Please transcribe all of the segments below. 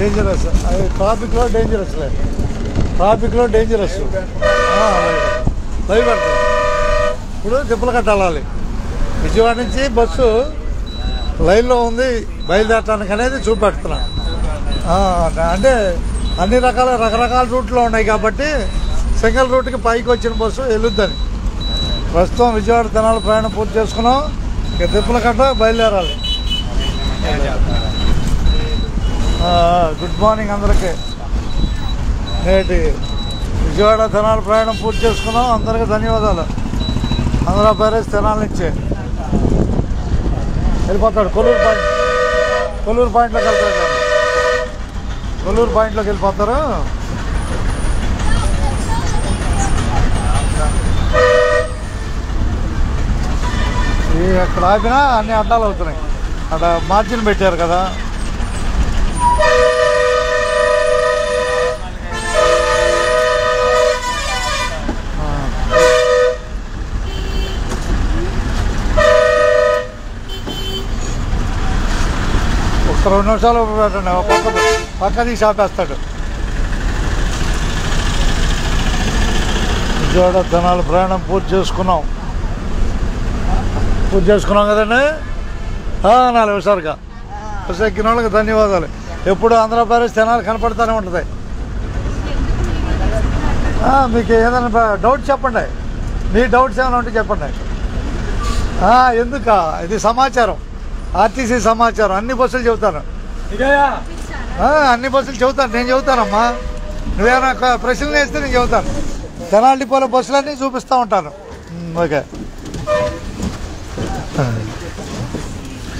Dangerous, అది ట్రాఫిక్లో డేంజరస్లే, ట్రాఫిక్లో డేంజరస్. లైవ్ పెడతాం. ఇప్పుడు తిప్పలకట్ట వెళ్ళాలి. విజయవాడ నుంచి బస్సు లైన్లో ఉంది బయలుదేరటానికి అనేది చూపెడుతున్నా. అంటే అన్ని రకరకాల రూట్లో ఉన్నాయి కాబట్టి సింగిల్ రూట్కి పైకి వచ్చిన బస్సు వెళ్ళొద్దని. ప్రస్తుతం విజయవాడ తెనాలి ప్రయాణం పూర్తి చేసుకున్నాం. ఇక తిప్పలకట్ట బయలుదేరాలి. గుడ్ మార్నింగ్ అందరికీ. నేటి విజయవాడ తెనాలి ప్రయాణం పూర్తి చేసుకున్నాం. అందరికీ ధన్యవాదాలు. ఆంధ్ర బ్యారేజ్ తెనాలి నుంచి వెళ్ళిపోతాడు. కొల్లూరు పాయింట్లోకి వెళ్తాడు. కొల్లూరు పాయింట్లోకి వెళ్ళిపోతారు. ఎక్కడ ఆపినా అన్ని అడ్డాలు అవుతున్నాయి. అక్కడ మార్జిన్ పెట్టారు కదా. ఒక 2 నిమిషాలు పెట్టండి. పక్క తీసి ఆపేస్తాడు. విజయవాడ తెనాలి ప్రయాణం పూర్తి చేసుకున్నాం కదండి. 4 నిమిషాలుగా బస్సు ఎక్కిన వాళ్ళకి ధన్యవాదాలు. ఎప్పుడు ఆంధ్ర బ్యారేజ్ తెనాలి కనపడుతూనే ఉంటుంది. మీకు ఏదైనా డౌట్ చెప్పండి. మీ డౌట్స్ ఏమైనా ఉంటే చెప్పండి. ఎందుక ఇది సమాచారం, ఆర్టీసీ సమాచారం. అన్ని బస్సులు చెబుతాను, అన్ని బస్సులు చెబుతాను. నేను చెబుతానమ్మా. నువ్వేమైనా ప్రశ్నలు వేస్తే నేను చెబుతాను. తెనాలి డిపోలో బస్సులన్నీ చూపిస్తూ ఉంటాను. ఓకే,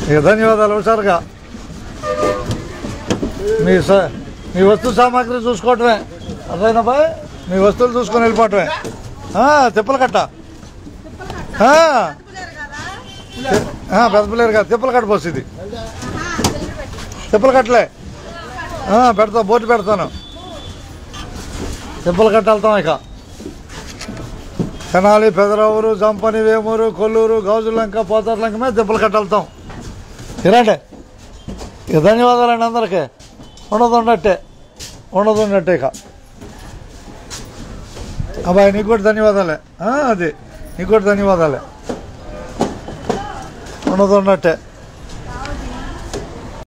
ఇక ధన్యవాదాలు. హుషారుగా మీ వస్తు సామాగ్రి చూసుకోవటమే. అర్థమైనా బాయ్, మీ వస్తువులు చూసుకొని వెళ్ళిపోవటమే. తిప్పలకట్ట పెద్దపల్లేరు కాదు, తిప్పలకట్ట బస్సు ఇది. తిప్పలకట్టలే పెడతా, బోటు పెడతాను. తిప్పలకట్ట వెళ్తాం. ఇక తెనాలి, పెదరావూరు, జంపని, వేమూరు, కొల్లూరు, గాజులంక, పోతార్లంక మీద తిప్పలకట్ట వెళ్తాం. ఇలాంటే ఇక ధన్యవాదాలండి అందరికీ. ఉండదు ఉన్నట్టే. ఇక అబ్బాయి నీకు కూడా ధన్యవాదాలే. అది నీకు కూడా ధన్యవాదాలే. ఉన్నట్టే.